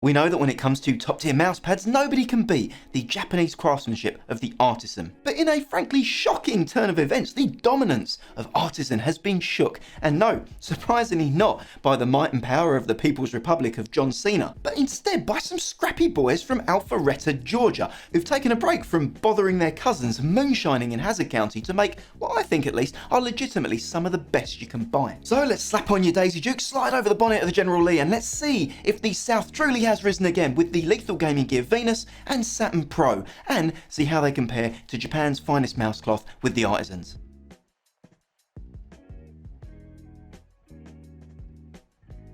We know that when it comes to top tier mouse pads, nobody can beat the Japanese craftsmanship of the Artisan. But in a frankly shocking turn of events, the dominance of Artisan has been shook, and no, surprisingly not by the might and power of the People's Republic of John Cena, but instead by some scrappy boys from Alpharetta, Georgia, who've taken a break from bothering their cousins moonshining in Hazard County to make what I think at least are legitimately some of the best you can buy. So let's slap on your Daisy Duke, slide over the bonnet of the General Lee, and let's see if the South truly has risen again with the lethal gaming gear Venus and Saturn Pro, and see how they compare to Japan's finest mouse cloth with the Artisans.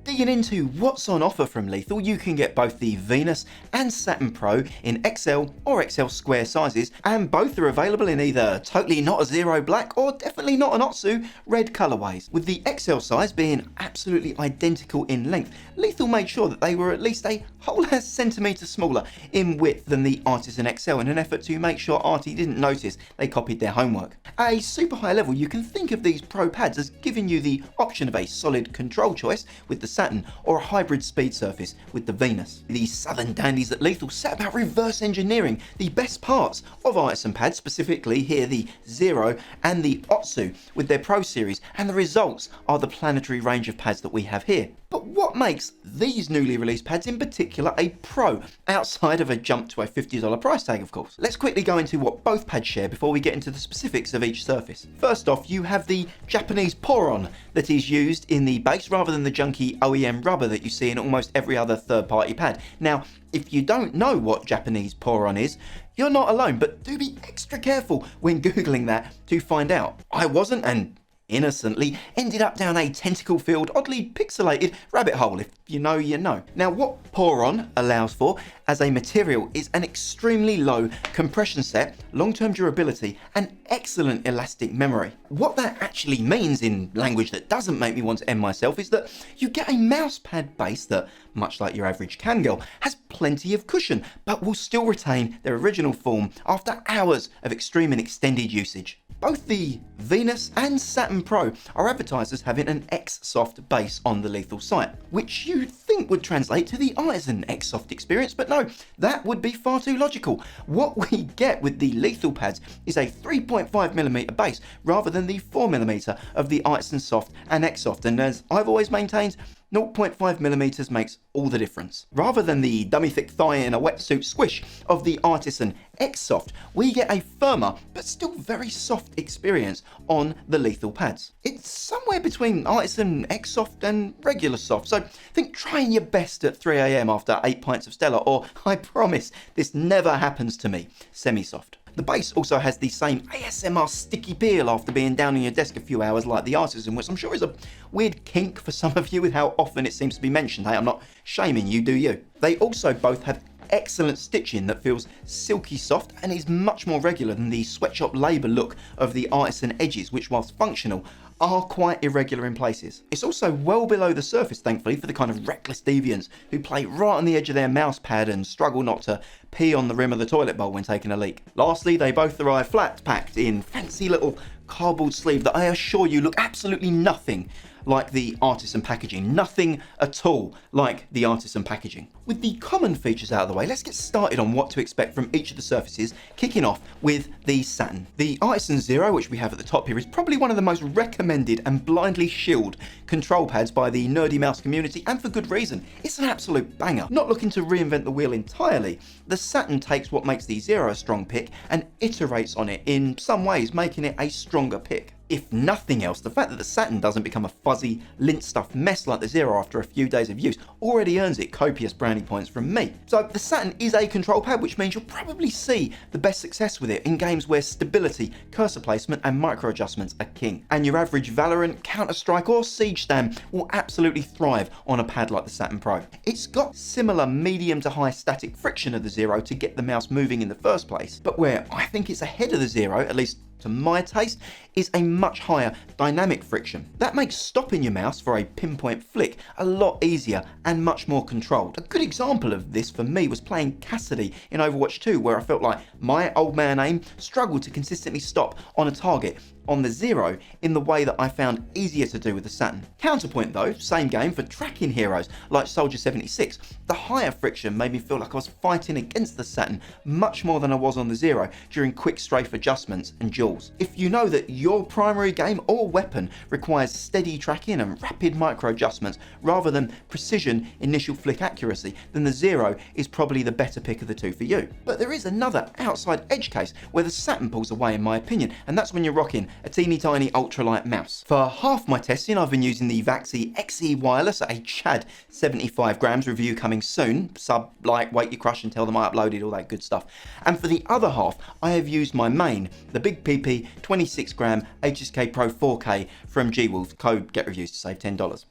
Digging into what's on offer from Lethal, you can get both the Venus and Saturn Pro in XL or XL square sizes, and both are available in either totally not a zero black or definitely not an Otsu red colourways. With the XL size being absolutely identical in length, Lethal made sure that they were at least a whole centimetre smaller in width than the Artisan XL in an effort to make sure Artie didn't notice they copied their homework. At a super high level, you can think of these Pro pads as giving you the option of a solid control choice with the Saturn or a hybrid speed surface with the Venus. These southern dandies at Lethal set about reverse engineering the best parts of Artisan pads, specifically here the Zero and the Otsu with their Pro series, and the results are the planetary range of pads that we have here. But what makes these newly released pads in particular a pro, outside of a jump to a $50 price tag of course? Let's quickly go into what both pads share before we get into the specifics of each surface. First off, you have the Japanese PORON that is used in the base rather than the junky OEM rubber that you see in almost every other third-party pad. Now, if you don't know what Japanese PORON is, you're not alone, but do be extra careful when Googling that to find out. I wasn't, and innocently ended up down a tentacle-filled, oddly pixelated rabbit hole. If you know, you know. Now, what PORON allows for as a material is an extremely low compression set, long-term durability, and excellent elastic memory. What that actually means in language that doesn't make me want to end myself is that you get a mousepad base that, much like your average cam girl, has plenty of cushion, but will still retain their original form after hours of extreme and extended usage. Both the Venus and Saturn Pro are advertised as having an X-Soft base on the Lethal site, which you'd think would translate to the Artisan X-Soft experience, but no, that would be far too logical. What we get with the Lethal pads is a 3.5mm base rather than the 4mm of the Artisan Soft and X-Soft, and as I've always maintained, 0.5mm makes all the difference. Rather than the dummy thick thigh in a wetsuit squish of the Artisan X-Soft, we get a firmer but still very soft experience on the Lethal pads. It's somewhere between Artisan X-Soft and regular soft, so think trying your best at 3 AM after 8 pints of Stella, or I promise this never happens to me, semi-soft. The base also has the same ASMR sticky peel after being down on your desk a few hours like the Artisan, which I'm sure is a weird kink for some of you with how often it seems to be mentioned. Hey, I'm not shaming you, do you? They also both have excellent stitching that feels silky soft and is much more regular than the sweatshop labour look of the Artisan edges, which whilst functional are quite irregular in places. It's also well below the surface, thankfully, for the kind of reckless deviants who play right on the edge of their mouse pad and struggle not to pee on the rim of the toilet bowl when taking a leak. Lastly, they both arrive flat packed in fancy little cardboard sleeve that I assure you look absolutely nothing like the Artisan packaging. Nothing at all like the Artisan packaging. With the common features out of the way, let's get started on what to expect from each of the surfaces, kicking off with the Saturn. The Artisan Zero, which we have at the top here, is probably one of the most recommended and blindly shilled control pads by the nerdy mouse community, and for good reason. It's an absolute banger. Not looking to reinvent the wheel entirely, the Saturn takes what makes the Zero a strong pick and iterates on it in some ways, making it a stronger pick. If nothing else, the fact that the Saturn doesn't become a fuzzy, lint-stuffed mess like the Zero after a few days of use already earns it copious brownie points from me. So the Saturn is a control pad, which means you'll probably see the best success with it in games where stability, cursor placement and micro adjustments are king. And your average Valorant, Counter-Strike or Siege stand will absolutely thrive on a pad like the Saturn Pro. It's got similar medium to high static friction of the Zero to get the mouse moving in the first place, but where I think it's ahead of the Zero, at least to my taste, is a much higher dynamic friction. That makes stopping your mouse for a pinpoint flick a lot easier and much more controlled. A good example of this for me was playing Cassidy in Overwatch 2, where I felt like my old man aim struggled to consistently stop on a target on the Zero in the way that I found easier to do with the Saturn. Counterpoint though, same game for tracking heroes like Soldier 76. The higher friction made me feel like I was fighting against the Saturn much more than I was on the Zero during quick strafe adjustments and duels. If you know that your primary game or weapon requires steady tracking and rapid micro adjustments rather than precision initial flick accuracy, then the Zero is probably the better pick of the two for you. But there is another outside edge case where the Saturn pulls away in my opinion, and that's when you're rocking a teeny tiny ultralight mouse. For half my testing I've been using the Vaxi XE wireless at a Chad 75 grams, review coming soon, sub, like, wait you crush and tell them I uploaded, all that good stuff. And for the other half I have used my main, the Big PP 26 gram HSK Pro 4K from G-Wolf, code GETREVIEWS to save $10.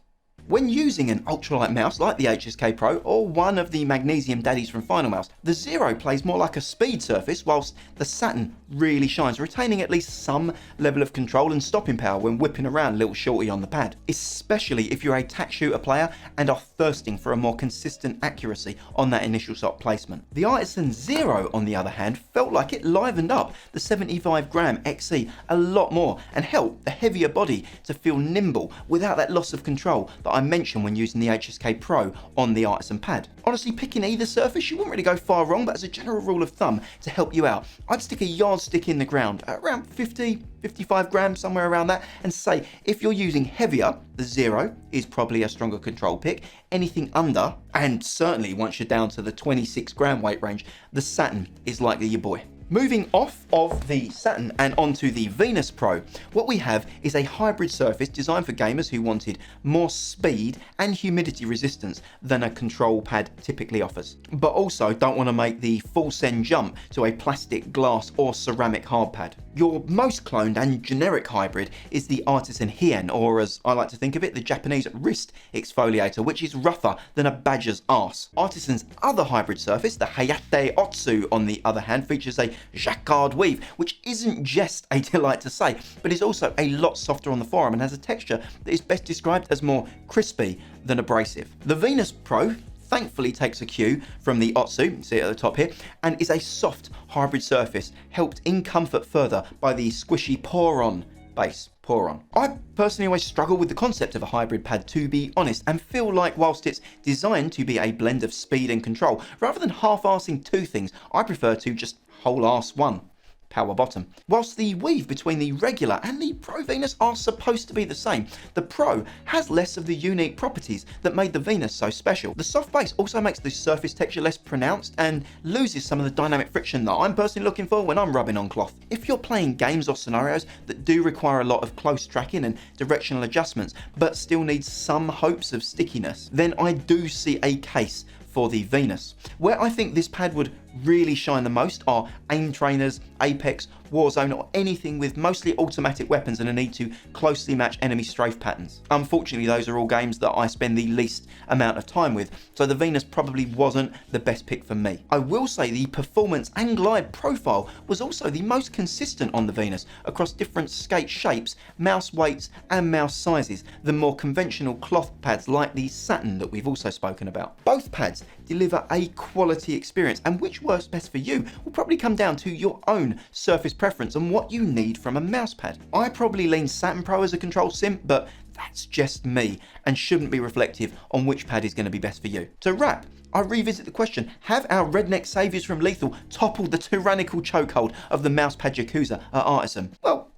When using an ultralight mouse like the HSK Pro or one of the magnesium daddies from Final Mouse, the Zero plays more like a speed surface whilst the Saturn really shines, retaining at least some level of control and stopping power when whipping around little shorty on the pad, especially if you're a tack shooter player and are thirsting for a more consistent accuracy on that initial shot placement. The Artisan Zero, on the other hand, felt like it livened up the 75 gram XE a lot more and helped the heavier body to feel nimble without that loss of control that I mentioned when using the HSK Pro on the Artisan pad. Honestly, picking either surface, you wouldn't really go far wrong, but as a general rule of thumb to help you out, I'd stick a yardstick in the ground at around 50-55 grams, somewhere around that, and say if you're using heavier, the Zero is probably a stronger control pick. Anything under, and certainly once you're down to the 26 gram weight range, the Saturn is likely your boy. Moving off of the Saturn and onto the Venus Pro, what we have is a hybrid surface designed for gamers who wanted more speed and humidity resistance than a control pad typically offers, but also don't want to make the full send jump to a plastic, glass or ceramic hard pad. Your most cloned and generic hybrid is the Artisan Hien, or as I like to think of it, the Japanese wrist exfoliator, which is rougher than a badger's arse. Artisan's other hybrid surface, the Hayate-Otsu, on the other hand, features a jacquard weave, which isn't just a delight to say, but is also a lot softer on the forearm and has a texture that is best described as more crispy than abrasive. The Venus Pro thankfully takes a cue from the Otsu, see it at the top here, and is a soft hybrid surface, helped in comfort further by the squishy PORON base. PORON. I personally always struggle with the concept of a hybrid pad, to be honest, and feel like whilst it's designed to be a blend of speed and control, rather than half-arsing two things, I prefer to just whole-arse one. Power bottom. Whilst the weave between the regular and the Pro Venus are supposed to be the same, the Pro has less of the unique properties that made the Venus so special. The soft base also makes the surface texture less pronounced and loses some of the dynamic friction that I'm personally looking for when I'm rubbing on cloth. If you're playing games or scenarios that do require a lot of close tracking and directional adjustments, but still need some hopes of stickiness, then I do see a case for the Venus. Where I think this pad would really shine the most are aim trainers, Apex, Warzone, or anything with mostly automatic weapons and a need to closely match enemy strafe patterns. Unfortunately, those are all games that I spend the least amount of time with, so the Venus probably wasn't the best pick for me. I will say the performance and glide profile was also the most consistent on the Venus across different skate shapes, mouse weights and mouse sizes than more conventional cloth pads like the Saturn that we've also spoken about. Both pads deliver a quality experience, and which works best for you will probably come down to your own surface preference and what you need from a mouse pad. I probably lean Saturn Pro as a control sim, but that's just me and shouldn't be reflective on which pad is going to be best for you. To wrap, I revisit the question, have our redneck saviours from Lethal toppled the tyrannical chokehold of the mousepad Yakuza at Artisan? Well,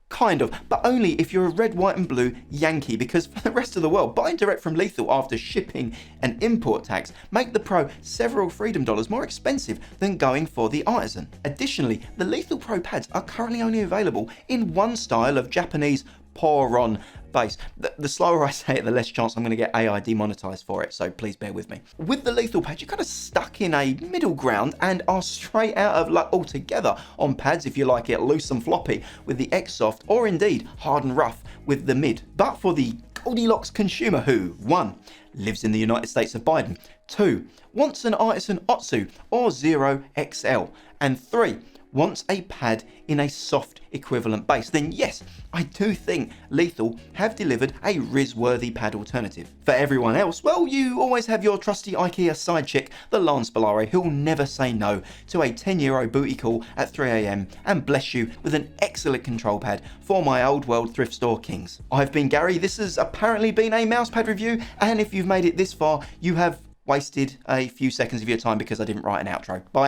kind of, but only if you're a red, white and blue Yankee, because for the rest of the world, buying direct from Lethal after shipping and import tax make the Pro several freedom dollars more expensive than going for the Artisan. Additionally, the Lethal Pro pads are currently only available in one style of Japanese PORON base. The slower I say it, the less chance I'm going to get AI demonetized for it, so please bear with me. With the Lethal pad, you're kind of stuck in a middle ground and are straight out of luck altogether on pads if you like it loose and floppy with the X-Soft, or indeed hard and rough with the mid. But for the Goldilocks consumer who 1. lives in the United States of Biden, 2. wants an Artisan Otsu or Zero XL, and 3. wants a pad in a soft equivalent base, then yes, I do think Lethal have delivered a Riz-worthy pad alternative. For everyone else, well, you always have your trusty IKEA side chick, the Lance Bellare, who'll never say no to a €10 booty call at 3 AM and bless you with an excellent control pad for my old world thrift store kings. I've been Gary, this has apparently been a mousepad review, and if you've made it this far, you have wasted a few seconds of your time because I didn't write an outro. Bye.